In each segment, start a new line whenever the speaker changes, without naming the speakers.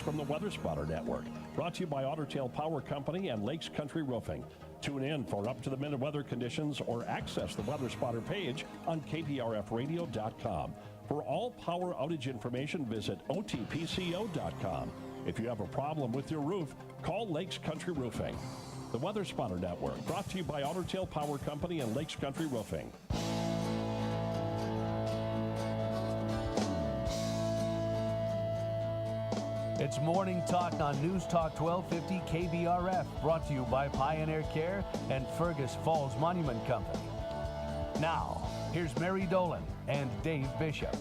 from the Weather Spotter Network, brought to you by Otter Tail Power Company and Lakes Country Roofing. Tune in for up-to-the-minute weather conditions or access the Weather Spotter page on KBRFradio.com. For all power outage information, visit otpco.com. If you have a problem with your roof, call Lakes Country Roofing. The Weather Spotter Network, brought to you by Otter Tail Power Company and Lakes Country Roofing.
It's Morning Talk on News Talk 1250 KBRF, brought to you by Pioneer Care and Fergus Falls Monument Company. Now, here's Mary Dolan and Dave Bishop.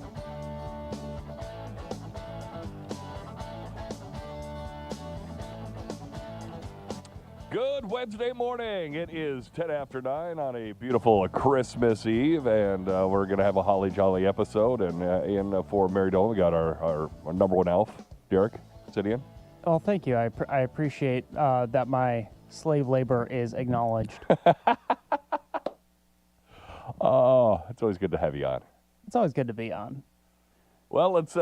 Good Wednesday morning. It is 10 after 9 on a beautiful Christmas Eve, and we're going to have a holly jolly episode. And for Mary Dolan, we got our number one elf, Derek. Sit in.
Well, thank you. I appreciate that my slave labor is acknowledged.
Oh, it's always good to have you on.
It's always good to be on.
Well, let's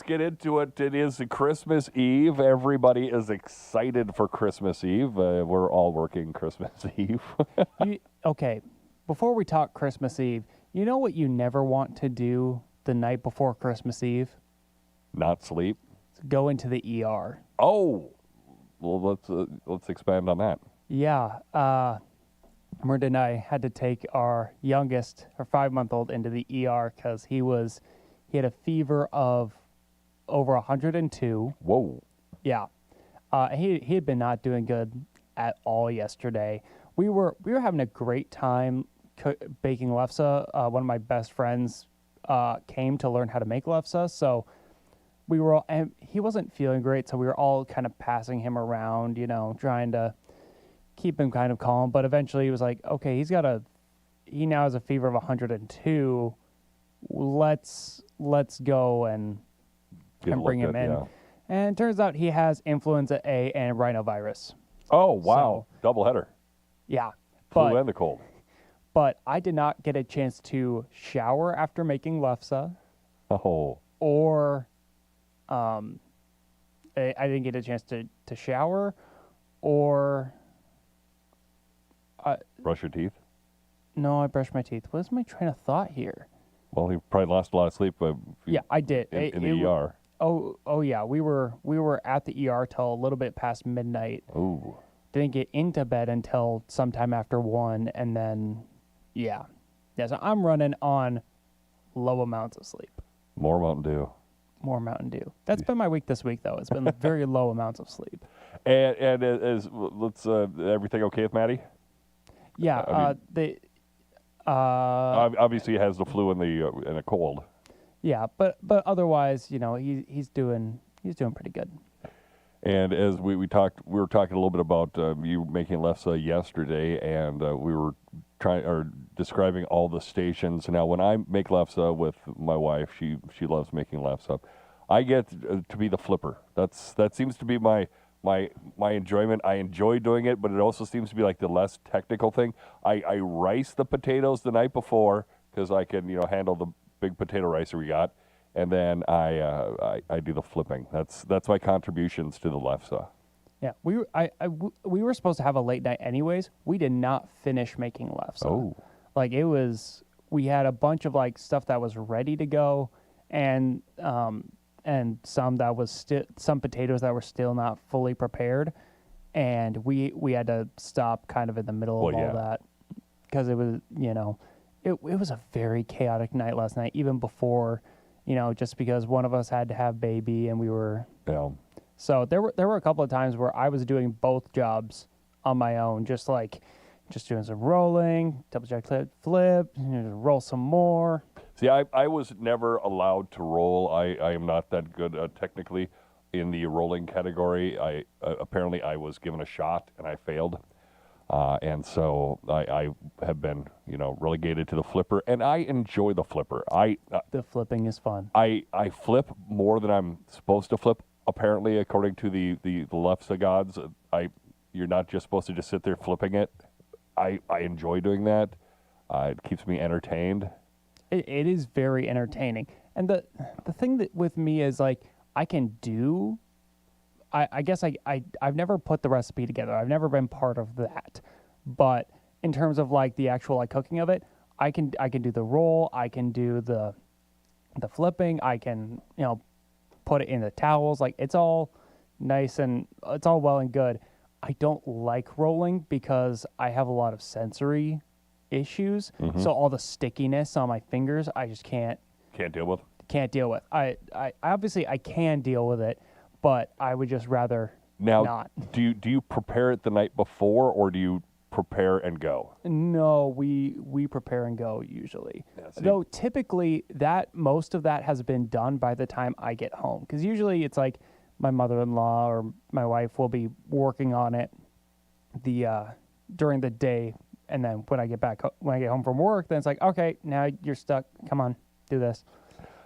get into it. It is Christmas Eve. Everybody is excited for Christmas Eve. We're all working Christmas Eve.
Okay, before we talk Christmas Eve, you know what you never want to do the night before Christmas Eve?
Not sleep.
Go into the ER.
Oh, well, let's expand on that.
Yeah, Miranda and I had to take our youngest, our 5-month-old, into the ER because he had a fever of over 102.
Whoa.
Yeah, he had been not doing good at all yesterday. We were having a great time baking lefse. One of my best friends came to learn how to make lefse, so we were all, and he wasn't feeling great, so we were all kind of passing him around, trying to keep him kind of calm. But eventually he was like, okay, he now has a fever of 102. Let's go and bring him in. Yeah. And it turns out he has influenza A and rhinovirus.
Oh, wow. So, doubleheader.
Yeah.
Flu and the cold.
But I did not get a chance to shower after making lefse.
Oh.
Or I didn't get a chance to shower or...
brush your teeth?
No, I brushed my teeth. What is my train of thought here?
Well, you probably lost a lot of sleep.
Yeah, I did.
In the ER.
Oh yeah. We were at the ER till a little bit past midnight.
Ooh.
Didn't get into bed until sometime after 1, and then yeah. So I'm running on low amounts of sleep.
More Mountain Dew.
More Mountain Dew. That's been my week this week, though. It's been very low amounts of sleep.
And everything okay with Maddie?
Yeah.
Obviously he has the flu and a cold.
Yeah, but otherwise, he's doing pretty good.
And as we were talking a little bit about you making lefse yesterday, and we were describing all the stations. Now, when I make lefse with my wife, she loves making lefse. I get to be the flipper. That seems to be my enjoyment. I enjoy doing it, but it also seems to be like the less technical thing. I rice the potatoes the night before because I can handle the big potato ricer we got, and then I do the flipping. That's my contributions to the lefse.
Yeah, we were supposed to have a late night anyways. We did not finish making lefse.
Oh,
we had a bunch of stuff that was ready to go, and some potatoes that were still not fully prepared, and we had to stop kind of in the middle of all that because it was it was a very chaotic night last night, even before just because one of us had to have baby and we were So there were a couple of times where I was doing both jobs on my own, just doing some rolling, double jack flip, roll some more.
See, I was never allowed to roll. I am not that good technically in the rolling category. Apparently I was given a shot and I failed, and so I have been relegated to the flipper, and I enjoy the flipper.
The flipping is fun.
I flip more than I'm supposed to flip. Apparently, according to the lefse gods, you're not just supposed to just sit there flipping it. I enjoy doing that. It keeps me entertained.
It is very entertaining. And the thing that with me is I can do I guess I've never put the recipe together. I've never been part of that. But in terms of like the actual like cooking of it, I can do the roll, I can do the flipping, I can, put it in the towels. Like it's all nice and it's all well and good. I don't like rolling because I have a lot of sensory issues. So all the stickiness on my fingers, I just can't
deal with.
Can't deal with. I obviously I can deal with it, but I would just rather
Now,
not.
do you prepare it the night before, or do you prepare and go?
No, we prepare and go usually.
Yeah, see.
Though typically that most of that has been done by the time I get home, because usually it's like my mother-in-law or my wife will be working on it during the day, and then when I get home from work, then it's like, okay, now you're stuck. Come on, do this.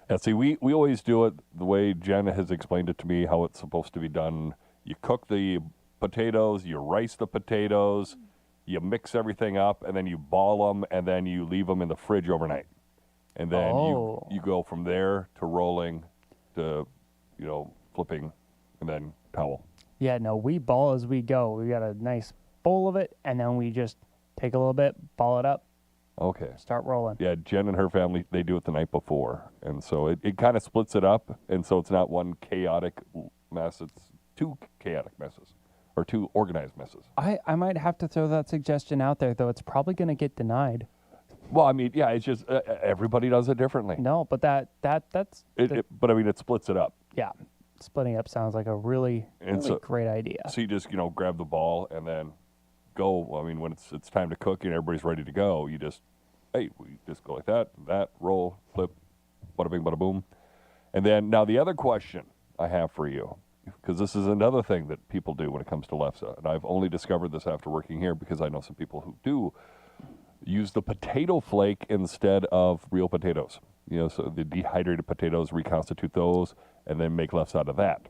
Yeah, see, we always do it the way Jen has explained it to me, how it's supposed to be done. You cook the potatoes, you rice the potatoes, you mix everything up, and then you ball them, and then you leave them in the fridge overnight. And then you go from there to rolling to, flipping, and then towel.
Yeah, no, we ball as we go. We got a nice bowl of it, and then we just take a little bit, ball it up,
Okay.
start rolling.
Yeah, Jen and her family, they do it the night before. And so it kind of splits it up, and so it's not one chaotic mess. It's two chaotic messes, or two organized messes.
I might have to throw that suggestion out there, though. It's probably going to get denied.
Well, I mean, yeah, it's just everybody does it differently.
No, but that's
But I mean, it splits it up.
yeah. Splitting up sounds like a really great idea.
So you just grab the ball and then go. I mean, when it's time to cook and everybody's ready to go, we just go like that, roll, flip, bada bing, bada boom. And then now the other question I have for you, because this is another thing that people do when it comes to lefse, and I've only discovered this after working here because I know some people who do use the potato flake instead of real potatoes. So the dehydrated potatoes, reconstitute those, and then make lefse out of that.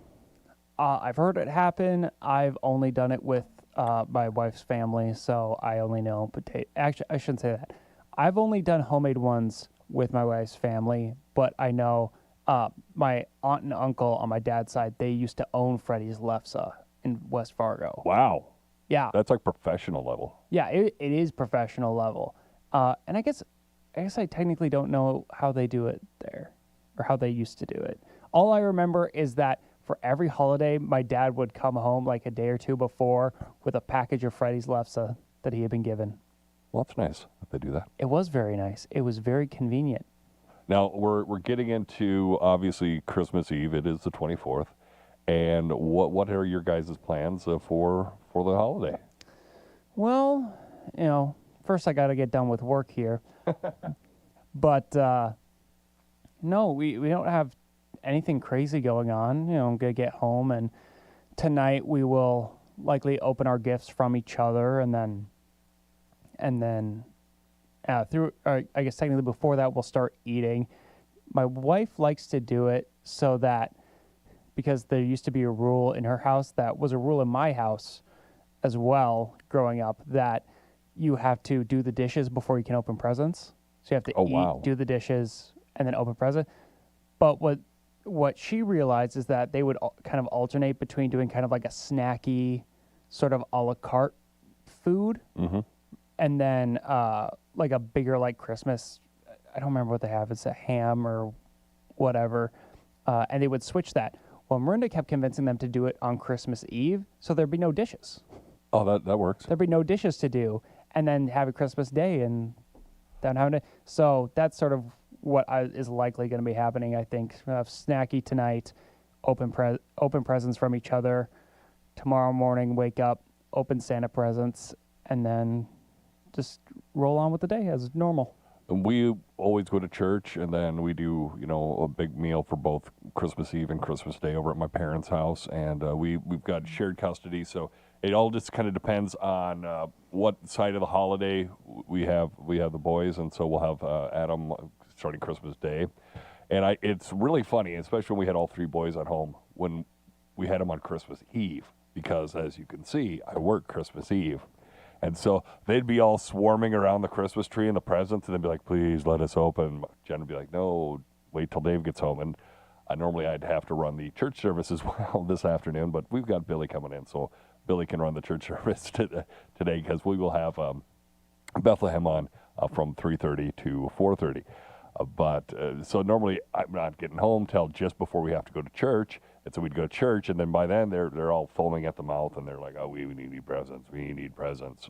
I've heard it happen. I've only done it with my wife's family, so I only know potato. Actually, I shouldn't say that. I've only done homemade ones with my wife's family, but I know my aunt and uncle on my dad's side, they used to own Freddy's Lefse in West Fargo.
Wow.
Yeah.
That's like professional level.
Yeah, it is professional level. And I guess I technically don't know how they do it there or how they used to do it. All I remember is that for every holiday, my dad would come home like a day or two before with a package of Freddy's Lefse that he had been given.
Well, that's nice that they do that.
It was very nice. It was very convenient.
Now, we're getting into, obviously, Christmas Eve. It is the 24th. And what are your guys' plans for the holiday?
Well, first I got to get done with work here. But no, we don't have anything crazy going on. I'm going to get home, and tonight we will likely open our gifts from each other, and then I guess technically before that we'll start eating. My wife likes to do it so that, because there used to be a rule in her house that was a rule in my house as well growing up, that you have to do the dishes before you can open presents. So you have to eat, do the dishes, and then open present. But what she realized is that they would kind of alternate between doing kind of like a snacky, sort of a la carte food, and then like a bigger like Christmas. I don't remember what they have. It's a ham or whatever, and they would switch that. Well, Miranda kept convincing them to do it on Christmas Eve, so there'd be no dishes.
Oh, that works.
There'd be no dishes to do, and then have a Christmas Day and then having to. So that's sort of what is likely going to be happening. I think we'll have snacky tonight, open presents from each other. Tomorrow morning, wake up, open Santa presents, and then just roll on with the day as normal.
And we always go to church, and then we do, a big meal for both Christmas Eve and Christmas Day over at my parents' house. And we've got shared custody, so it all just kind of depends on what side of the holiday we have. We have the boys, and so we'll have Adam starting Christmas Day. And it's really funny, especially when we had all three boys at home, when we had them on Christmas Eve, because as you can see, I work Christmas Eve. And so they'd be all swarming around the Christmas tree and the presents, and they'd be like, please let us open. Jen would be like, no, wait till Dave gets home. And Normally I'd have to run the church service as well this afternoon, but we've got Billy coming in, so Billy can run the church service today because we will have Bethlehem on from 3:30 to 4:30. So normally I'm not getting home till just before we have to go to church, and so we'd go to church, and then by then they're all foaming at the mouth, and they're like, "Oh, we need presents. We need presents."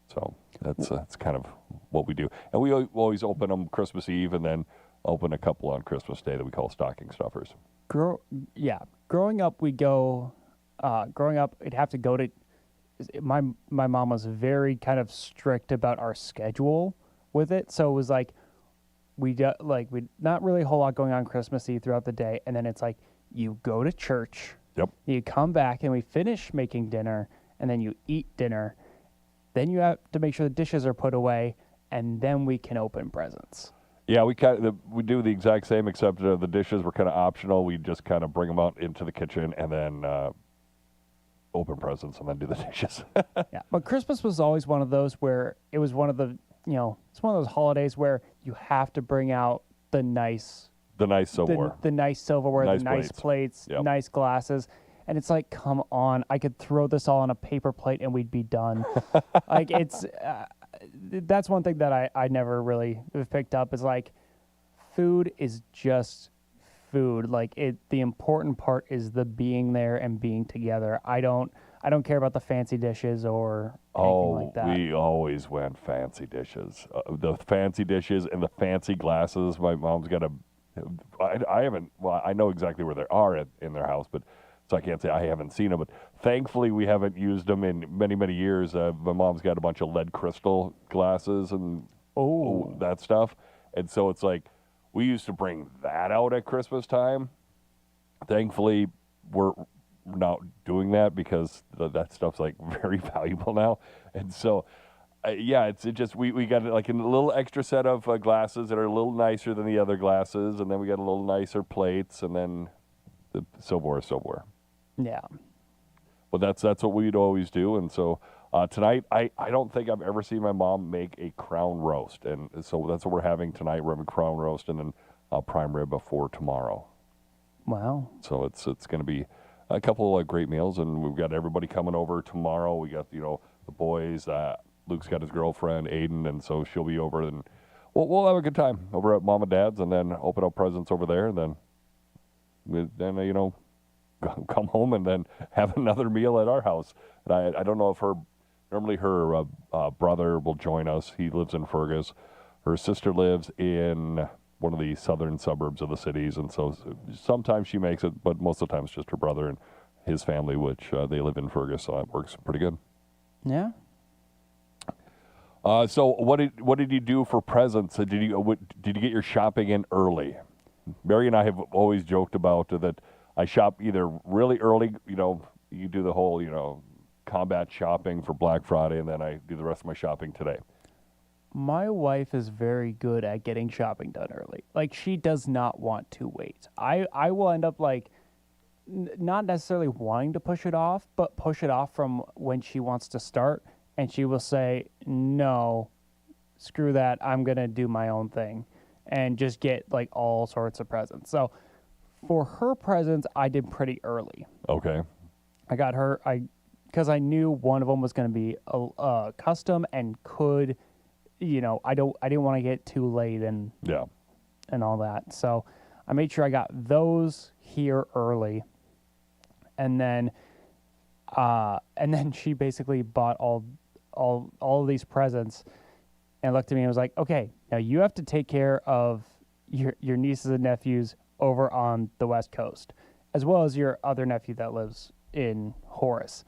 So that's kind of what we do, and we always open them Christmas Eve, and then open a couple on Christmas Day that we call stocking stuffers.
Growing up, it'd have to go to. My mom was very kind of strict about our schedule with it, so it was like we not really a whole lot going on Christmas Eve throughout the day, and then it's like you go to church,
Yep.
you come back, and we finish making dinner, and then you eat dinner, then you have to make sure the dishes are put away, and then we can open presents.
Yeah, we do the exact same, except the dishes were kind of optional. We just kind of bring them out into the kitchen and then open presents and then do the dishes.
Yeah, but Christmas was always one of those where it was one of the, it's one of those holidays where you have to bring out the nice
silverware.
The nice silverware, the nice plates,
Yep.
nice glasses. And it's like, come on, I could throw this all on a paper plate and we'd be done. Like, it's, that's one thing that I never really have picked up is like, food is just food. Like, the important part is the being there and being together. I don't care about the fancy dishes or anything like that.
We always went fancy dishes. The fancy dishes and the fancy glasses. My mom's got I know exactly where they are in their house, but so I can't say I haven't seen them. But thankfully, we haven't used them in many, many years. My mom's got a bunch of lead crystal glasses and that stuff. And so it's like we used to bring that out at Christmas time. Thankfully, we're not doing that because that stuff's like very valuable now. And so, it just we got like a little extra set of glasses that are a little nicer than the other glasses, and then we got a little nicer plates, and then the silverware.
Yeah.
But that's what we'd always do. And so tonight, I don't think I've ever seen my mom make a crown roast, and so that's what we're having tonight. We're having crown roast and then prime rib for tomorrow.
Wow.
So it's going to be a couple of great meals, and we've got everybody coming over tomorrow. We got the boys. Luke's got his girlfriend Aiden, and so she'll be over, and we'll have a good time over at Mom and Dad's, and then open up presents over there, and then come home and then have another meal at our house. And I don't know if normally her brother will join us. He lives in Fergus. Her sister lives in one of the southern suburbs of the cities, and so sometimes she makes it, but most of the time it's just her brother and his family, which they live in Fergus, so that works pretty good.
Yeah.
So what did you do for presents? Did you get your shopping in early? Mary and I have always joked about that I shop either really early, you do the whole, combat shopping for Black Friday, and then I do the rest of my shopping today.
My wife is very good at getting shopping done early. Like, she does not want to wait. I will end up like not necessarily wanting to push it off, but push it off from when she wants to start, and she will say, no, screw that, I'm going to do my own thing, and just get like all sorts of presents. So for her presents, I did pretty early.
Okay.
I got her, because I knew one of them was going to be a custom and could, I didn't want to get too late and all that. So I made sure I got those here early, and then she basically bought all of these presents and looked at me and was like, okay, now you have to take care of your nieces and nephews over on the West Coast, as well as your other nephew that lives in Horace.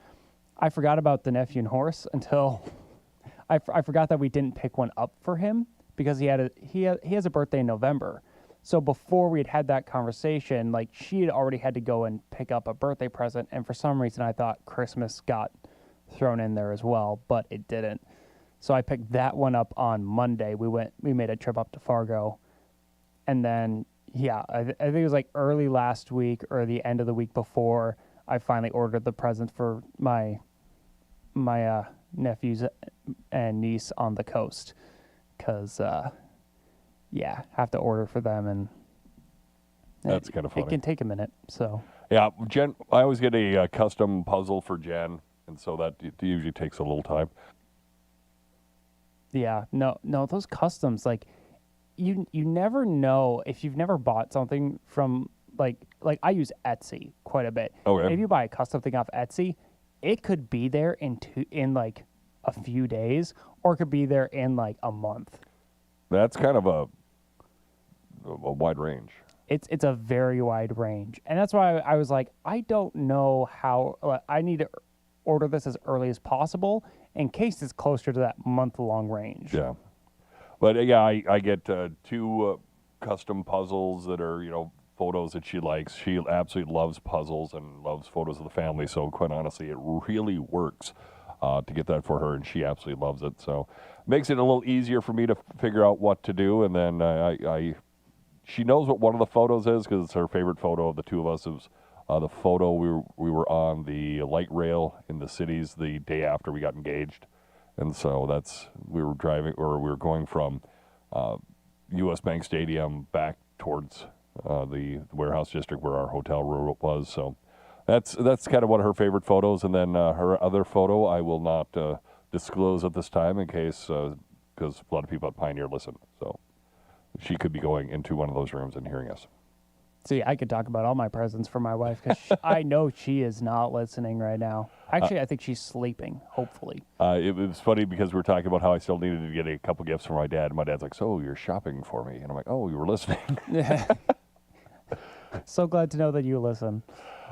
I forgot about the nephew in Horace until I forgot that we didn't pick one up for him because he has a birthday in November. So before we had that conversation, like, she had already had to go and pick up a birthday present, and for some reason I thought Christmas got thrown in there as well, but it didn't. So I picked that one up on Monday. We made a trip up to Fargo, and then I think it was like early last week or the end of the week before I finally ordered the presents for my nephews and niece on the coast, because have to order for them, and
That's kind of funny.
It can take a minute, so.
Yeah, Jen, I always get a custom puzzle for Jen, and so that usually takes a little time.
Yeah, no, those customs, like, you never know if you've never bought something from, like I use Etsy quite a bit.
Okay.
If you buy a custom thing off Etsy, it could be there in like a few days, or it could be there in like a month.
That's kind of a wide range.
It's a very wide range, and that's why I was like, I don't know how. I need to order this as early as possible in case it's closer to that month-long range.
Yeah, but yeah, I get 2 custom puzzles that are photos that she likes. She absolutely loves puzzles and loves photos of the family. So quite honestly, it really works to get that for her, and she absolutely loves it. So makes it a little easier for me to figure out what to do, and then she knows what one of the photos is because it's her favorite photo of the two of us. It was the photo we were on the light rail in the cities the day after we got engaged, and so we were going from U.S. Bank Stadium back towards the warehouse district where our hotel room was. So that's kind of one of her favorite photos, and then her other photo I will not disclose at this time in case because a lot of people at Pioneer listen. So she could be going into one of those rooms and hearing us.
See, I could talk about all my presents for my wife because I know she is not listening right now. Actually, I think she's sleeping, hopefully.
It was funny because we were talking about how I still needed to get a couple gifts for my dad. And my dad's like, so you're shopping for me? And I'm like, oh, you were listening.
So glad to know that you listen.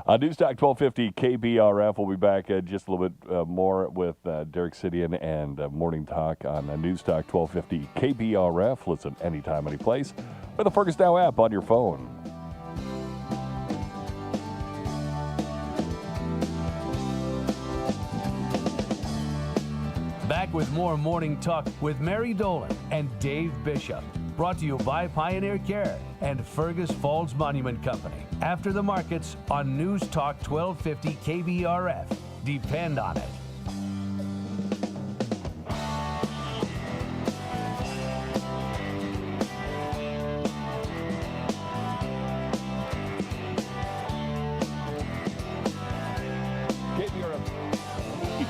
News Talk 1250 KBRF. We'll be back just a little bit more with Derek Sidian and Morning Talk on News Talk 1250 KBRF. Listen anytime, any place. Or the Fergus Now app on your phone.
Back with more Morning Talk with Mary Dolan and Dave Bishop. Brought to you by Pioneer Care and Fergus Falls Monument Company. After the markets on News Talk 1250 KBRF. Depend on it.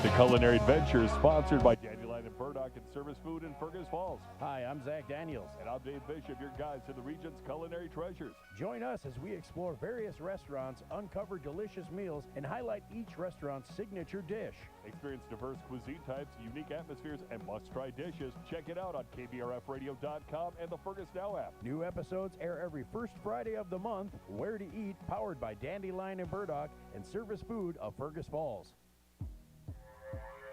The Culinary Adventure is sponsored by Dandelion and Burdock and Service Food in Fergus Falls.
Hi, I'm Zach Daniels.
And I'm Dave Bishop, your guide to the region's culinary treasures.
Join us as we explore various restaurants, uncover delicious meals, and highlight each restaurant's signature dish.
Experience diverse cuisine types, unique atmospheres, and must-try dishes. Check it out on KBRFradio.com and the Fergus Now app.
New episodes air every first Friday of the month. Where to Eat, powered by Dandelion and Burdock and Service Food of Fergus Falls.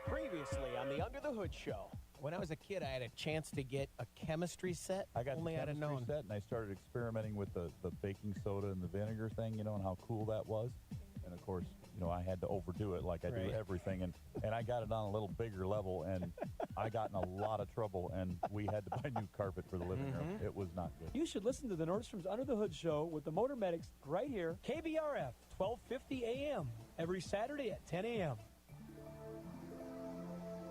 Previously on the Under the Hood Show. When I was a kid, I had a chance to get a chemistry set.
I got
Only
the
I'd have
chemistry
known.
set, and I started experimenting with the baking soda and the vinegar thing, and how cool that was. And, of course, I had to overdo it like I do everything. And I got it on a little bigger level, and I got in a lot of trouble, and we had to buy new carpet for the living room. It was not good.
You should listen to the Nordstrom's Under the Hood Show with the Motor Medics right here, KBRF, 1250 a.m., every Saturday at 10 a.m.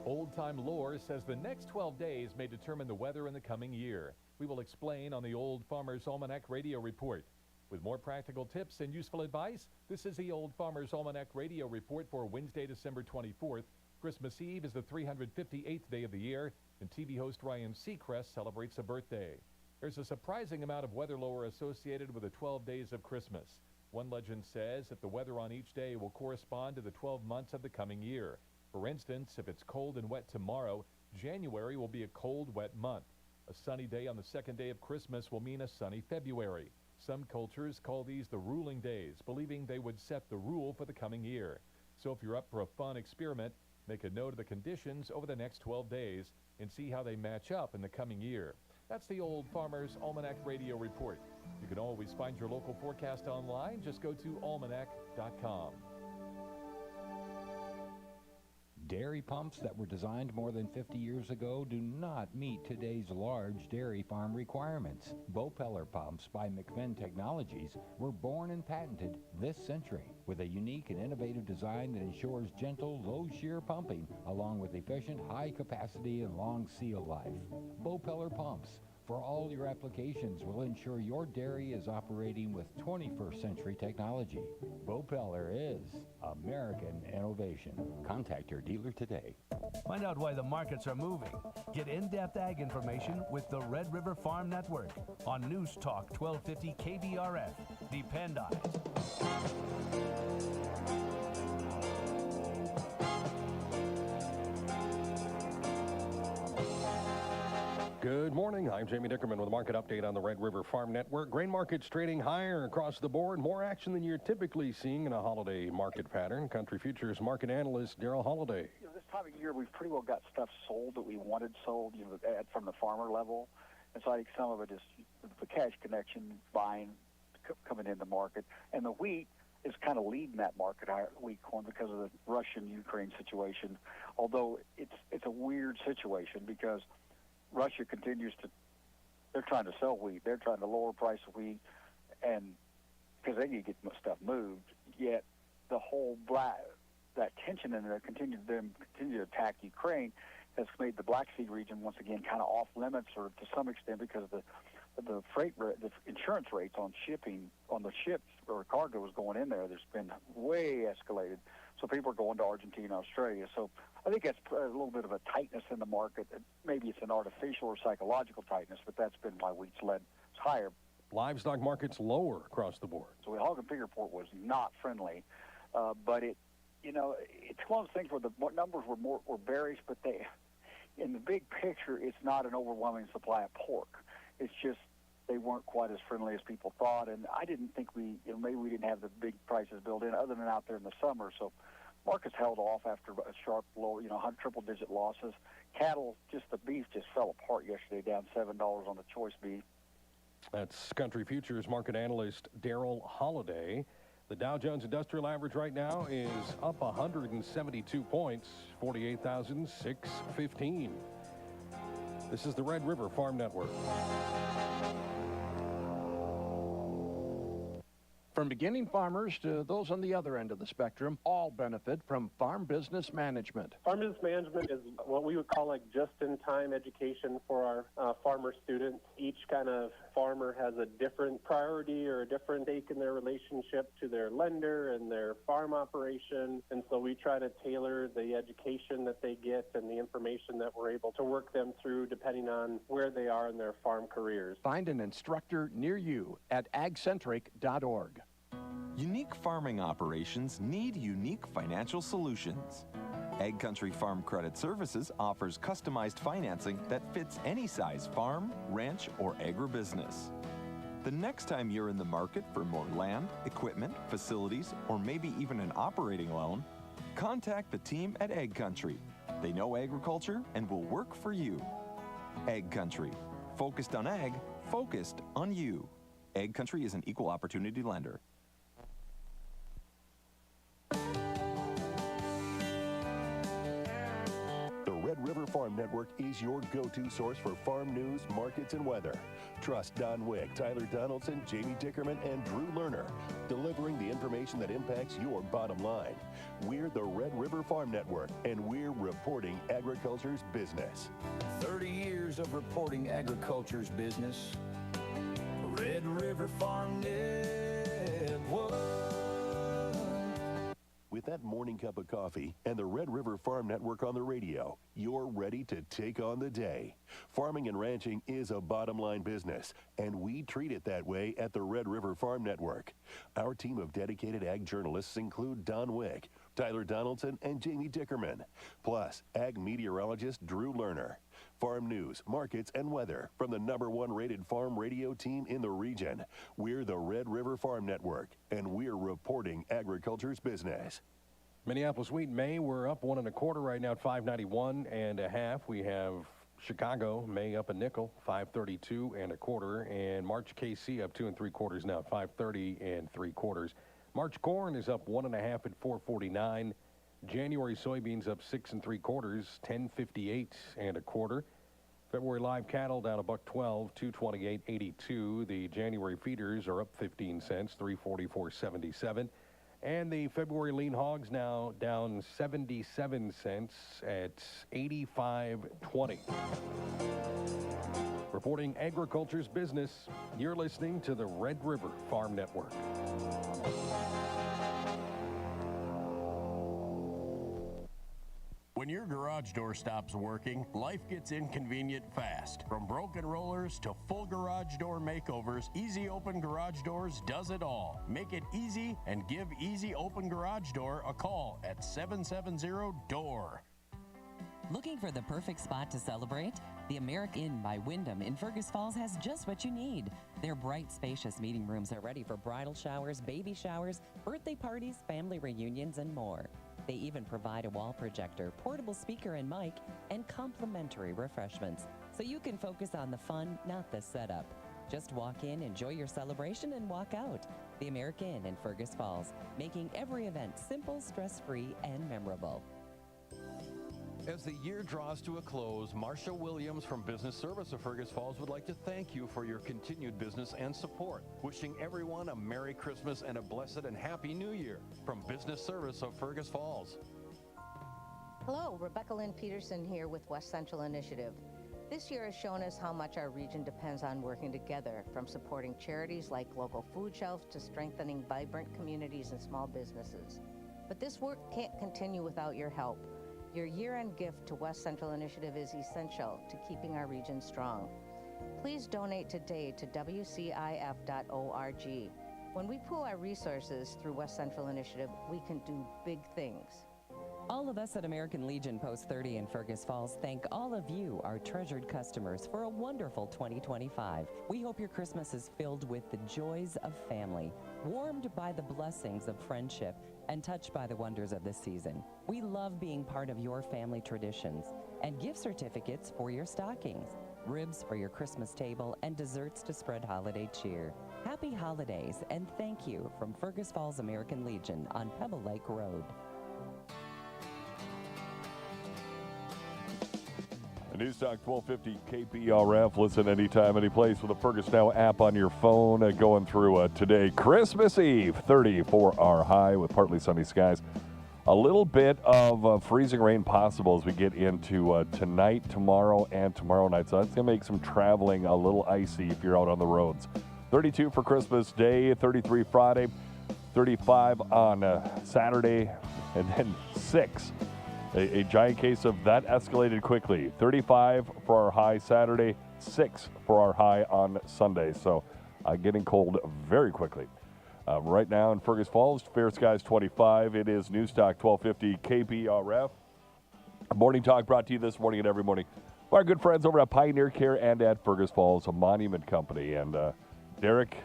Old Time Lore says the next 12 days may determine the weather in the coming year. We will explain on the Old Farmer's Almanac Radio Report. With more practical tips and useful advice, this is the Old Farmer's Almanac Radio Report for Wednesday, December 24th. Christmas Eve is the 358th day of the year, and TV host Ryan Seacrest celebrates a birthday. There's a surprising amount of weather lore associated with the 12 days of Christmas. One legend says that the weather on each day will correspond to the 12 months of the coming year. For instance, if it's cold and wet tomorrow, January will be a cold, wet month. A sunny day on the second day of Christmas will mean a sunny February. Some cultures call these the ruling days, believing they would set the rule for the coming year. So if you're up for a fun experiment, make a note of the conditions over the next 12 days and see how they match up in the coming year. That's the Old Farmer's Almanac Radio Report. You can always find your local forecast online. Just go to almanac.com.
Dairy pumps that were designed more than 50 years ago do not meet today's large dairy farm requirements. Bopeller pumps by McFinn Technologies were born and patented this century with a unique and innovative design that ensures gentle, low-shear pumping along with efficient, high capacity and long seal life. Bopeller pumps, for all your applications will ensure your dairy is operating with 21st century technology. Bopeller is American innovation. Contact your dealer today.
Find out why the markets are moving. Get in-depth ag information with the Red River Farm Network on News Talk 1250 KBRF. Depend on it.
Good morning. I'm Jamie Dickerman with a market update on the Red River Farm Network. Grain markets trading higher across the board. More action than you're typically seeing in a holiday market pattern. Country Futures market analyst Daryl Holliday.
This time of year, we've pretty well got stuff sold that we wanted sold, from the farmer level. And so I think some of it is the cash connection buying coming in the market. And the wheat is kind of leading that market, wheat corn, because of the Russian-Ukraine situation. Although it's a weird situation because Russia continues to, they're trying to sell wheat. They're trying to lower price of wheat, and because they need to get stuff moved. Yet the whole that tension in there continue to attack Ukraine has made the Black Sea region once again kind of off limits, or to some extent because of the freight rate, the insurance rates on shipping on the ships or cargo was going in there. There's been way escalated. So people are going to Argentina, Australia. So I think that's a little bit of a tightness in the market. Maybe it's an artificial or psychological tightness, but that's been why wheat's led higher.
Livestock markets lower across the board.
So the hog and pig report was not friendly, but it's one of those things where the numbers were bearish, but in the big picture, it's not an overwhelming supply of pork. It's just they weren't quite as friendly as people thought, and I didn't think maybe we didn't have the big prices built in other than out there in the summer. So markets held off after a sharp low, triple-digit losses. Cattle, the beef just fell apart yesterday, down $7 on the choice beef.
That's Country Futures market analyst Daryl Holliday. The Dow Jones Industrial Average right now is up 172 points, 48,615. This is the Red River Farm Network.
From beginning farmers to those on the other end of the spectrum, all benefit from farm business management.
Farm business management is what we would call like just-in-time education for our farmer students. Each kind of farmer has a different priority or a different stake in their relationship to their lender and their farm operation. And so we try to tailor the education that they get and the information that we're able to work them through depending on where they are in their farm careers.
Find an instructor near you at agcentric.org.
Unique farming operations need unique financial solutions. Ag Country Farm Credit Services offers customized financing that fits any size farm, ranch, or agribusiness. The next time you're in the market for more land, equipment, facilities, or maybe even an operating loan, contact the team at Ag Country. They know agriculture and will work for you. Ag Country. Focused on ag, focused on you. Ag Country is an equal opportunity lender.
Red River Farm Network is your go-to source for farm news, markets, and weather. Trust Don Wick, Tyler Donaldson, Jamie Dickerman, and Drew Lerner, delivering the information that impacts your bottom line. We're the Red River Farm Network, and we're reporting agriculture's business.
30 years of reporting agriculture's business. Red River Farm Network.
With that morning cup of coffee and the Red River Farm Network on the radio, you're ready to take on the day. Farming and ranching is a bottom-line business, and we treat it that way at the Red River Farm Network. Our team of dedicated ag journalists include Don Wick, Tyler Donaldson, and Jamie Dickerman, plus ag meteorologist Drew Lerner. Farm news, markets, and weather from the #1 rated farm radio team in the region. We're the Red River Farm Network, and we're reporting agriculture's business.
Minneapolis wheat May, we're up 1 1/4 right now at 591 1/2. We have Chicago May up a nickel, 532 1/4, and March KC up 2 3/4 now at 530 3/4. March corn is up 1 1/2 at 449. January soybeans up 6 3/4, 1058 1/4. February live cattle down $1.12, 228.82. The January feeders are up 15 cents, 344.77. And the February lean hogs now down 77 cents at 85.20.
reporting agriculture's business. You're listening to the Red River Farm Network.
When your garage door stops working, life gets inconvenient fast. From broken rollers to full garage door makeovers, Easy Open Garage Doors does it all. Make it easy and give Easy Open Garage Door a call at 770-DOOR.
Looking for the perfect spot to celebrate? The American Inn by Wyndham in Fergus Falls has just what you need. Their bright, spacious meeting rooms are ready for bridal showers, baby showers, birthday parties, family reunions, and more. They even provide a wall projector, portable speaker and mic, and complimentary refreshments, so you can focus on the fun, not the setup. Just walk in, enjoy your celebration, and walk out. The American Inn in Fergus Falls, making every event simple, stress-free, and memorable.
As the year draws to a close, Marcia Williams from Business Service of Fergus Falls would like to thank you for your continued business and support. Wishing everyone a Merry Christmas and a blessed and Happy New Year from Business Service of Fergus Falls.
Hello, Rebecca Lynn Peterson here with West Central Initiative. This year has shown us how much our region depends on working together, from supporting charities like local food shelves to strengthening vibrant communities and small businesses. But this work can't continue without your help. Your year-end gift to West Central Initiative is essential to keeping our region strong. Please donate today to WCIF.org. When we pool our resources through West Central Initiative, we can do big things.
All of us at American Legion Post 30 in Fergus Falls thank all of you, our treasured customers, for a wonderful 2025. We hope your Christmas is filled with the joys of family, warmed by the blessings of friendship, and touched by the wonders of this season. We love being part of your family traditions, and gift certificates for your stockings, ribs for your Christmas table, and desserts to spread holiday cheer. Happy holidays, and thank you from Fergus Falls American Legion on Pebble Lake Road.
News Talk 1250 KBRF. Listen anytime, any place with the Fergus Now app on your phone. Going through today, Christmas Eve, 34 our high with partly sunny skies. A little bit of freezing rain possible as we get into tonight, tomorrow, and tomorrow night. So that's going to make some traveling a little icy if you're out on the roads. 32 for Christmas Day, 33 Friday, 35 on Saturday, and then 6. A giant case of that escalated quickly. 35 for our high Saturday, 6 for our high on Sunday. So getting cold very quickly. Right now in Fergus Falls, fair skies 25. It is News Talk 1250 KBRF. Morning Talk brought to you this morning and every morning by our good friends over at Pioneer Care and at Fergus Falls, a monument company. And Derek,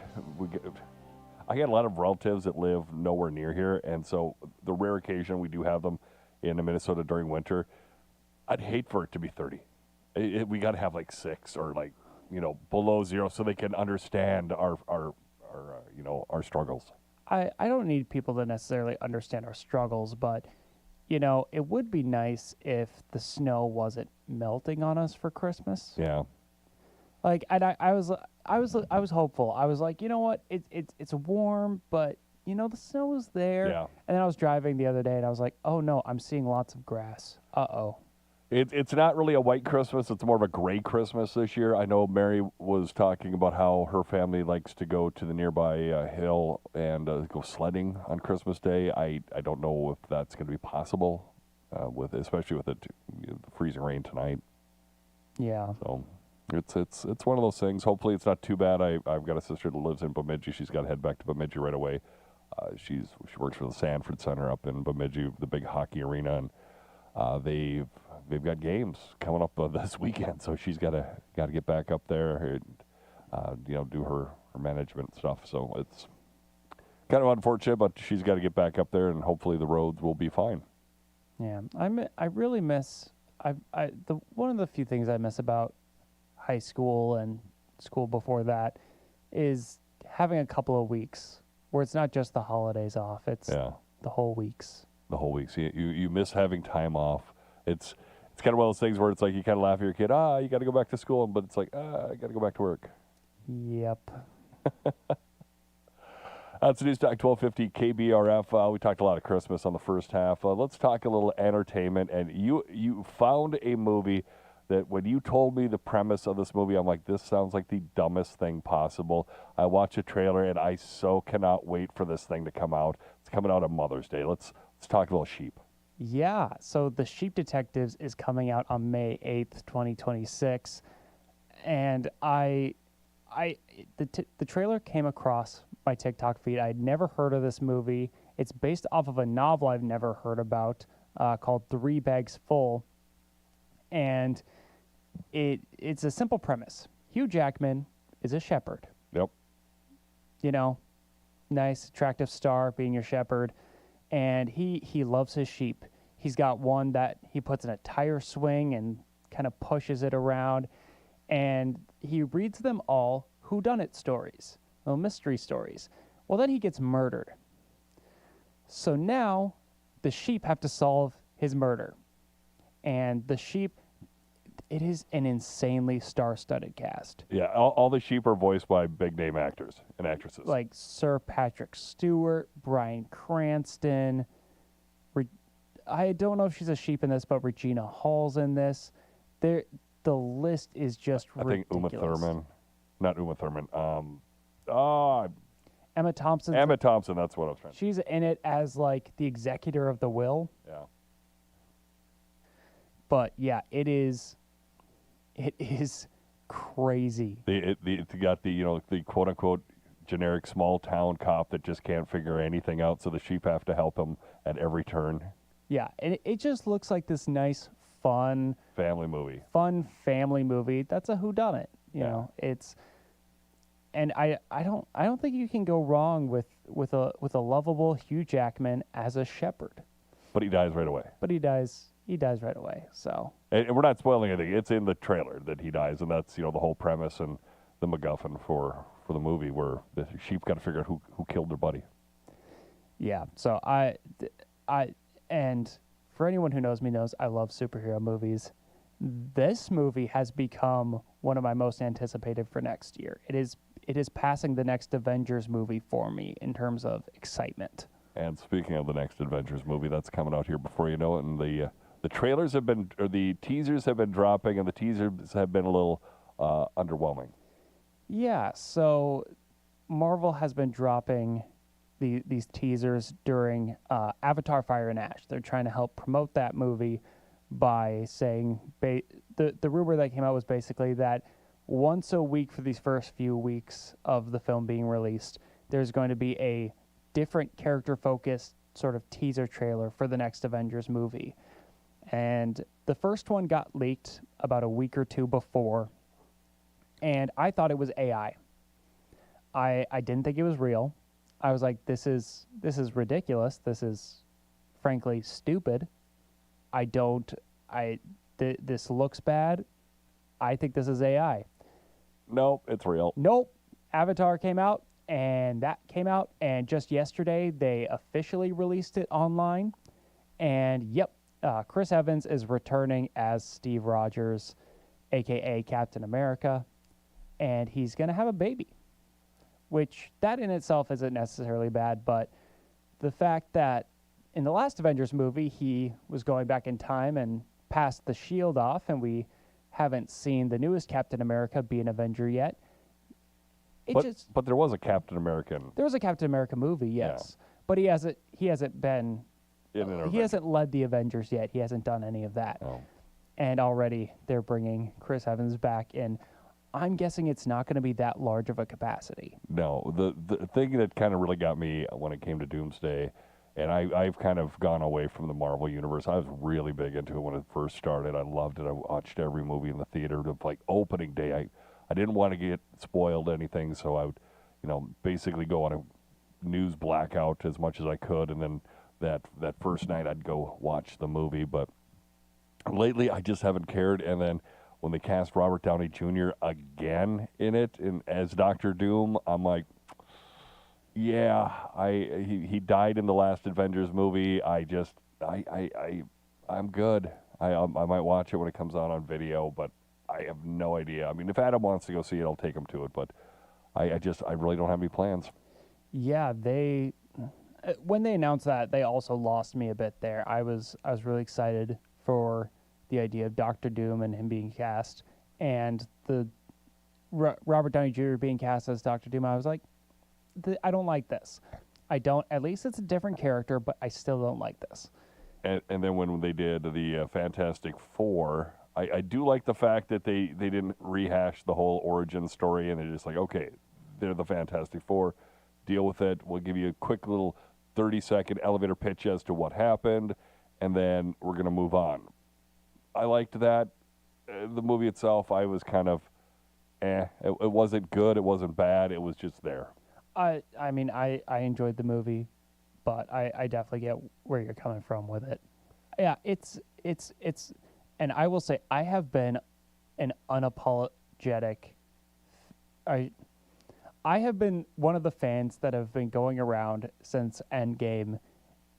I got a lot of relatives that live nowhere near here. And so the rare occasion we do have them in Minnesota during winter, I'd hate for it to be 30. We got to have like 6 or like, below 0 so they can understand our struggles.
I don't need people to necessarily understand our struggles, but it would be nice if the snow wasn't melting on us for Christmas.
Yeah.
Like, and I was hopeful. I was like, you know what? It's warm, but the snow was there.
Yeah.
And then I was driving the other day, and I was like, oh, no, I'm seeing lots of grass. Uh-oh.
It's not really a white Christmas. It's more of a gray Christmas this year. I know Mary was talking about how her family likes to go to the nearby hill and go sledding on Christmas Day. I don't know if that's going to be possible, especially with the freezing rain tonight.
Yeah.
So it's one of those things. Hopefully it's not too bad. I've got a sister that lives in Bemidji. She's got to head back to Bemidji right away. She works for the Sanford Center up in Bemidji, the big hockey arena, and they've got games coming up this weekend. So she's got to get back up there and do her management stuff. So it's kind of unfortunate, but she's got to get back up there, and hopefully the roads will be fine.
Yeah, I really miss one of the few things I miss about high school and school before that is having a couple of weeks where it's not just the holidays off, it's the whole weeks.
The whole weeks. You miss having time off. It's kind of one of those things where it's like you kind of laugh at your kid, you got to go back to school, but it's like, I got to go back to work.
Yep.
That's News Talk 1250 KBRF. We talked a lot of Christmas on the first half. Let's talk a little entertainment. And you found a movie that when you told me the premise of this movie, I'm like, this sounds like the dumbest thing possible. I watch a trailer, and I so cannot wait for this thing to come out. It's coming out on Mother's Day. Let's talk about sheep.
Yeah, so The Sheep Detectives is coming out on May 8th, 2026. And the trailer came across my TikTok feed. I'd never heard of this movie. It's based off of a novel I've never heard about called 3 Bags Full. And it's a simple premise. Hugh Jackman is a shepherd.
Yep.
You know, nice, attractive star being your shepherd. And he loves his sheep. He's got one that he puts in a tire swing and kind of pushes it around. And he reads them all whodunit stories, little mystery stories. Well, then he gets murdered. So now the sheep have to solve his murder. And the sheep, it is an insanely star-studded cast.
Yeah, all the sheep are voiced by big-name actors and actresses.
Like Sir Patrick Stewart, Bryan Cranston. I don't know if she's a sheep in this, but Regina Hall's in this. The list is just ridiculous.
I think Uma Thurman. Not Uma Thurman.
Emma Thompson.
Emma Thompson, that's what I was trying to say.
She's in it as like the executor of the will.
Yeah.
But yeah, it is crazy.
It's got the quote unquote generic small town cop that just can't figure anything out, so the sheep have to help him at every turn.
Yeah, and it just looks like this nice, fun
family movie.
That's a whodunit. You know, and I don't think you can go wrong with a lovable Hugh Jackman as a shepherd.
But he dies right away.
He dies right away. So.
And we're not spoiling anything. It's in the trailer that he dies, and that's the whole premise and the MacGuffin for the movie, where the sheep got to figure out who killed their buddy.
Yeah. So and for anyone who knows me knows I love superhero movies. This movie has become one of my most anticipated for next year. It is passing the next Avengers movie for me in terms of excitement.
And speaking of the next Avengers movie, that's coming out here before you know it, and the trailers have been, or the teasers have been dropping, and the teasers have been a little underwhelming.
Yeah, so Marvel has been dropping these teasers during Avatar: Fire and Ash. They're trying to help promote that movie by saying the rumor that came out was basically that once a week for these first few weeks of the film being released, there's going to be a different character-focused sort of teaser trailer for the next Avengers movie. And the first one got leaked about a week or two before, and I thought it was AI. I didn't think it was real. I was like, this is ridiculous. This is frankly stupid. This looks bad. I think this is AI.
Nope, it's real.
Nope. Avatar came out, and that came out, and just yesterday they officially released it online. And yep, Chris Evans is returning as Steve Rogers, aka Captain America, and he's going to have a baby, which that in itself isn't necessarily bad, but the fact that in the last Avengers movie he was going back in time and passed the shield off, and we haven't seen the newest Captain America be an Avenger yet.
But there was a Captain America.
There was a Captain America movie, yes, but he hasn't been. He hasn't led the Avengers yet. He hasn't done any of that.
Oh.
And already they're bringing Chris Evans back in. I'm guessing it's not going to be that large of a capacity.
No, the thing that kind of really got me when it came to Doomsday, and I've kind of gone away from the Marvel Universe. I was really big into it when it first started. I loved it. I watched every movie in the theater. Like opening day, I didn't want to get spoiled anything, so I would, basically go on a news blackout as much as I could, and then that first night I'd go watch the movie. But lately I just haven't cared. And then when they cast Robert Downey Jr. again in it as Dr. Doom, I'm like, yeah, he died in the last Avengers movie. I'm good. I might watch it when it comes out on video, but I have no idea. I mean, if Adam wants to go see it, I'll take him to it, but I really don't have any plans.
Yeah, when they announced that, they also lost me a bit there. I was really excited for the idea of Doctor Doom and him being cast, and the Robert Downey Jr. being cast as Doctor Doom, I was like, I don't like this. I don't. At least it's a different character, but I still don't like this.
And then when they did the Fantastic Four, I do like the fact that they didn't rehash the whole origin story, and they're just like, okay, they're the Fantastic Four, deal with it. We'll give you a quick little 30-second elevator pitch as to what happened, and then we're going to move on. I liked that. The movie itself, I was kind of, It wasn't good, it wasn't bad, it was just there.
I mean, I enjoyed the movie, but I definitely get where you're coming from with it. Yeah, it's, and I will say I have been an unapologetic. I have been one of the fans that have been going around since Endgame,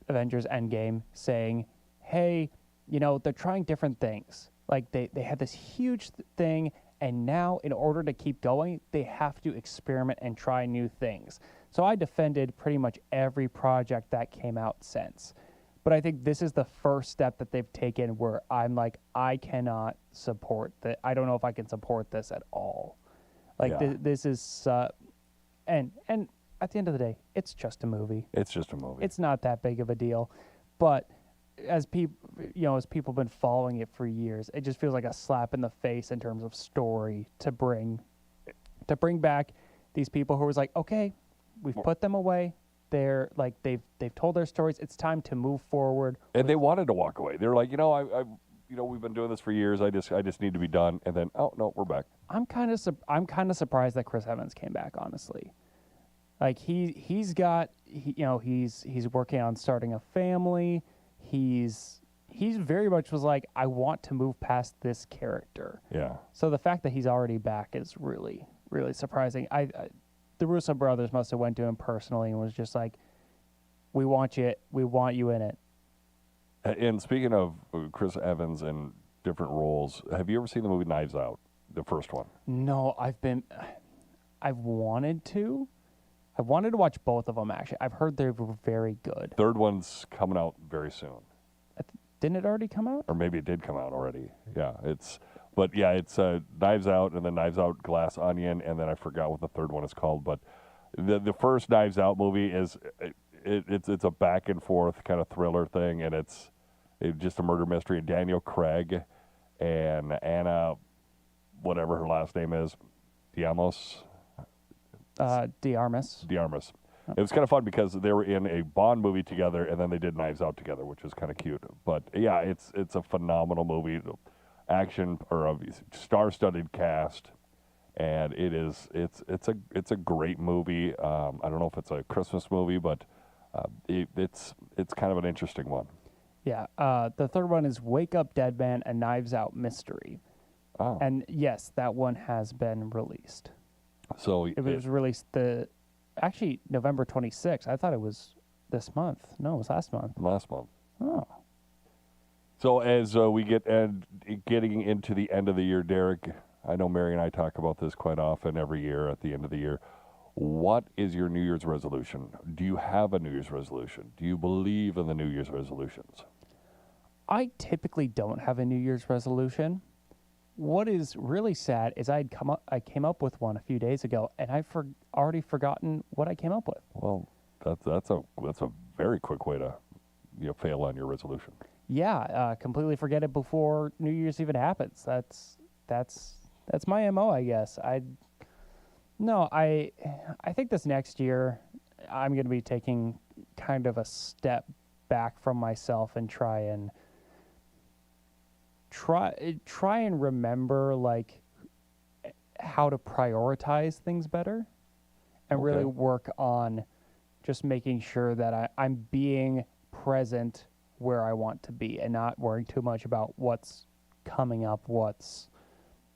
Avengers Endgame, saying, hey, they're trying different things. Like they had this huge thing, and now in order to keep going, they have to experiment and try new things. So I defended pretty much every project that came out since. But I think this is the first step that they've taken where I'm like, I cannot support that. I don't know if I can support this at all. Like this is, and at the end of the day, it's just a movie.
It's just a movie.
It's not that big of a deal. But as people have been following it for years, it just feels like a slap in the face in terms of story to bring back these people who was like, okay, we've put them away. They're like they've told their stories. It's time to move forward.
And they wanted to walk away. They were like, we've been doing this for years. I just need to be done. And then, oh no, we're back. I'm kind of
surprised that Chris Evans came back. Honestly, like he's working on starting a family. He's very much was like, I want to move past this character.
Yeah.
So the fact that he's already back is really, really surprising. The Russo brothers must have went to him personally and was just like, we want you in it.
And speaking of Chris Evans and different roles, have you ever seen the movie Knives Out, the first one?
No, I've wanted to. I wanted to watch both of them, actually. I've heard they were very good.
Third one's coming out very soon.
Didn't it already come out?
Or maybe it did come out already. Yeah, it's Knives Out, and then Knives Out Glass Onion, and then I forgot what the third one is called. But the first Knives Out movie is it's a back and forth kind of thriller thing, and it's just a murder mystery. And Daniel Craig and Anna, whatever her last name is, De Armas. It was kind of fun because they were in a Bond movie together, and then they did Knives Out together, which was kind of cute. But yeah, it's a phenomenal movie, action or a star-studded cast, and it's a great movie. I don't know if it's a Christmas movie, but it's kind of an interesting one.
Yeah, the third one is Wake Up Dead Man, a Knives Out mystery.
Oh.
And yes, that one has been released.
So
it was released actually November 26th. I thought it was this month. No, it was last month.
Last month.
Oh.
So as we getting into the end of the year, Derek, I know Mary and I talk about this quite often every year at the end of the year. What is your New Year's resolution? Do you have a New Year's resolution? Do you believe in the New Year's resolutions?
I typically don't have a New Year's resolution. What is really sad is I came up with one a few days ago, and I've already forgotten what I came up with.
Well, that's a very quick way to fail on your resolution.
Yeah, completely forget it before New Year's even happens. That's my MO, I guess. I think this next year I'm going to be taking kind of a step back from myself and try and remember like how to prioritize things better and really work on just making sure that I'm being present where I want to be and not worrying too much about what's coming up, what's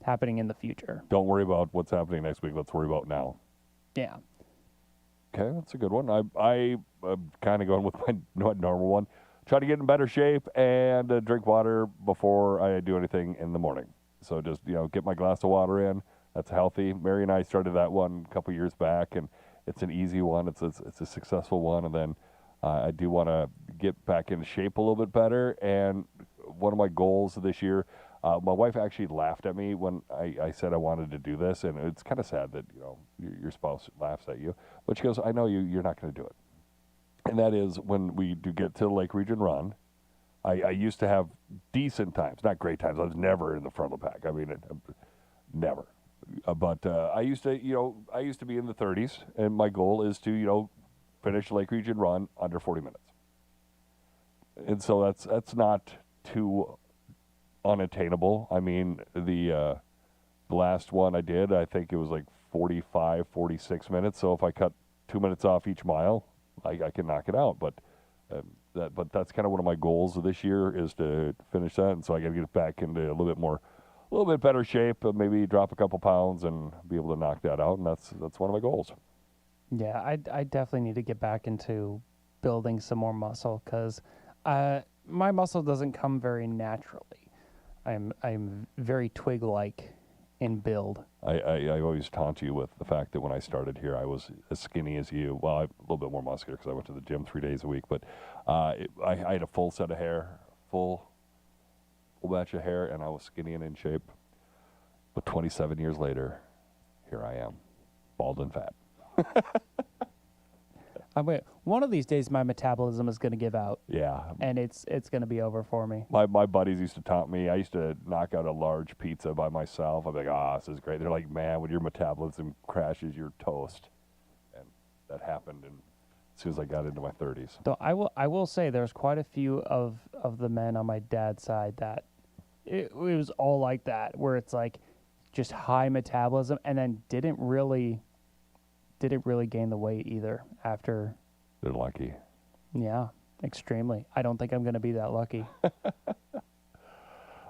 happening in the future.
Don't worry about what's happening next week. Let's worry about now.
Yeah.
Okay, that's a good one. I'm kind of going with my normal one. Try to get in better shape and drink water before I do anything in the morning. So just, get my glass of water in. That's healthy. Mary and I started that one a couple years back, and it's an easy one. It's a successful one. And then I do want to get back into shape a little bit better. And one of my goals this year. My wife actually laughed at me when I said I wanted to do this, and it's kind of sad that your spouse laughs at you. But she goes, "I know you're not going to do it." And that is when we do get to the Lake Region Run. I used to have decent times, not great times. I was never in the front of the pack. I mean, never. But I used to be in the 30s, and my goal is to finish Lake Region Run under 40 minutes. And so that's not too unattainable. I mean, the last one I did, I think it was like 45, 46 minutes. So if I cut 2 minutes off each mile, I can knock it out. But that's kind of one of my goals this year is to finish that. And so I got to get back into a little bit better shape, maybe drop a couple pounds and be able to knock that out. And that's one of my goals.
Yeah, I definitely need to get back into building some more muscle because my muscle doesn't come very naturally. I'm very twig-like in build.
I always taunt you with the fact that when I started here, I was as skinny as you. Well, I'm a little bit more muscular because I went to the gym 3 days a week. But I had a full set of hair, full batch of hair, and I was skinny and in shape. But 27 years later, here I am, bald and fat.
One of these days, my metabolism is going to give out.
Yeah.
And it's going to be over for me.
My buddies used to taunt me. I used to knock out a large pizza by myself. I'd be like, this is great. They're like, man, when your metabolism crashes, you're toast. And that happened as soon as I got into my 30s.
So I will say there's quite a few of the men on my dad's side that it was all like that, where it's like just high metabolism and then didn't really gain the weight either after.
They're lucky.
Yeah, extremely. I don't think I'm going to be that lucky.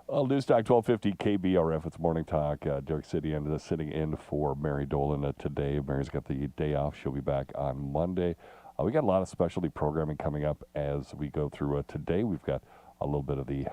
Well, News Talk 1250 KBRF, it's Morning Talk. Derek City is sitting in for Mary Dolan today. Mary's got the day off. She'll be back on Monday. We got a lot of specialty programming coming up as we go through today. We've got a little bit of the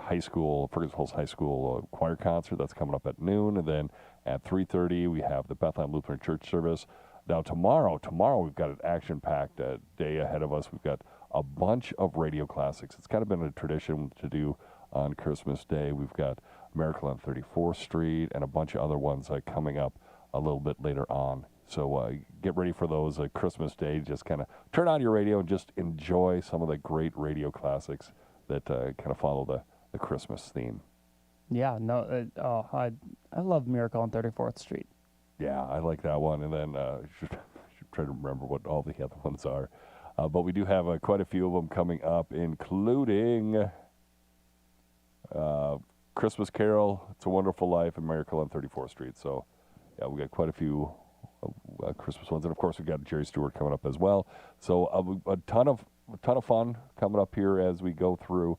Fergus Falls High School choir concert that's coming up at noon. And then at 3:30, we have the Bethlehem Lutheran Church service. Now, tomorrow we've got an action-packed day ahead of us. We've got a bunch of radio classics. It's kind of been a tradition to do on Christmas Day. We've got Miracle on 34th Street and a bunch of other ones coming up a little bit later on. So get ready for those Christmas Day. Just kind of turn on your radio and just enjoy some of the great radio classics that kind of follow the Christmas theme.
Yeah, no, I love Miracle on 34th Street.
Yeah, I like that one. And then should try to remember what all the other ones are. But we do have quite a few of them coming up, including Christmas Carol, It's a Wonderful Life, and Miracle on 34th Street. So, yeah, we got quite a few Christmas ones. And, of course, we've got Jerry Stewart coming up as well. So a ton of fun coming up here as we go through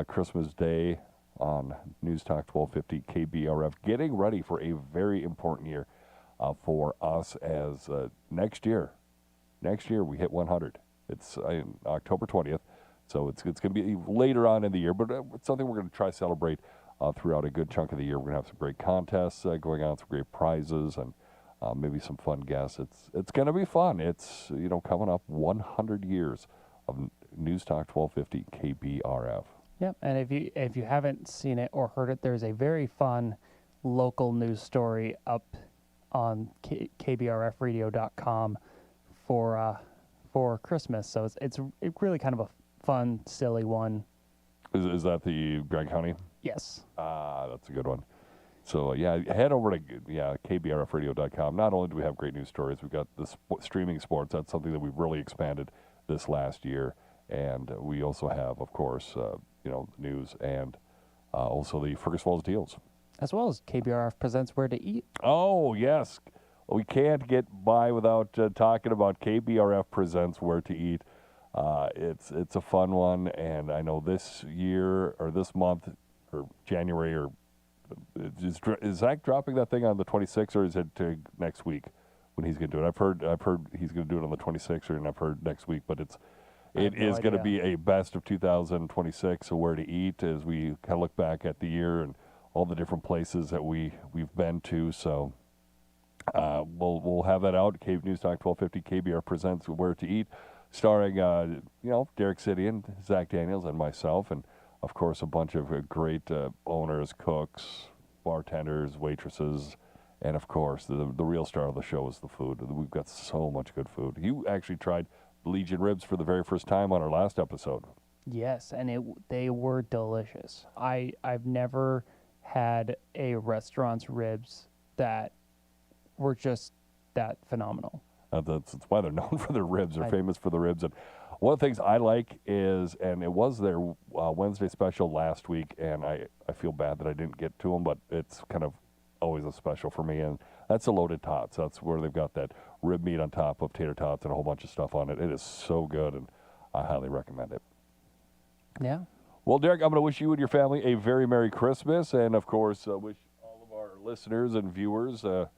Christmas Day on News Talk 1250 KBRF. Getting ready for a very important year for us as next year we hit 100. It's October 20th, so it's going to be later on in the year, but it's something we're going to try to celebrate throughout a good chunk of the year. We're going to have some great contests going on, some great prizes, and maybe some fun guests. It's going to be fun. It's coming up 100 years of News Talk 1250 KBRF.
Yep, and if you haven't seen it or heard it, there's a very fun local news story up on KBRFradio.com for Christmas. So it's really kind of a fun, silly one.
Is that the Grand County?
Yes.
That's a good one. So, head over to KBRFradio.com. Not only do we have great news stories, we've got the streaming sports. That's something that we've really expanded this last year. And we also have, of course, news and also the Fergus Falls deals.
As well as KBRF Presents Where to Eat.
Oh, yes. We can't get by without talking about KBRF Presents Where to Eat. It's a fun one, and I know this year or this month or January or is Zach dropping that thing on the 26th, or is it next week when he's going to do it? I've heard he's going to do it on the 26th, and I've heard next week, but it is going to be a best of 2026. So Where to Eat as we kind of look back at the year and all the different places that we've been to. So we'll have that out. News Talk 1250 KBR Presents Where to Eat, starring Derek City and Zach Daniels and myself, and of course, a bunch of great owners, cooks, bartenders, waitresses, and of course, the real star of the show is the food. We've got so much good food. You actually tried Legion ribs for the very first time on our last episode.
Yes, and they were delicious. I've never had a restaurant's ribs that were just that phenomenal.
That's why they're known for their ribs. They're famous for the ribs. And one of the things I like is, and it was their Wednesday special last week, and I feel bad that I didn't get to them, but it's kind of always a special for me, and that's the loaded tots. That's where they've got that rib meat on top of tater tots and a whole bunch of stuff on it. It is so good, and I highly recommend it.
Yeah.
Well, Derek, I'm going to wish you and your family a very Merry Christmas, and of course, wish all of our listeners and viewers a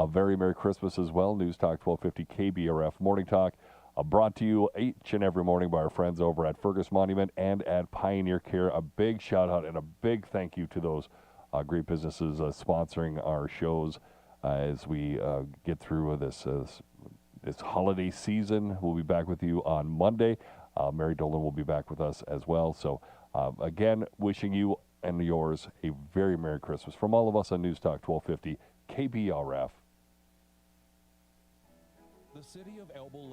very Merry Christmas as well. News Talk 1250 KBRF Morning Talk, brought to you each and every morning by our friends over at Fergus Monument and at Pioneer Care. A big shout out and a big thank you to those great businesses sponsoring our shows as we get through this holiday season. We'll be back with you on Monday. Mary Dolan will be back with us as well. So again, wishing you and yours a very Merry Christmas from all of us on News Talk 1250 KBRF.
The city of Elbow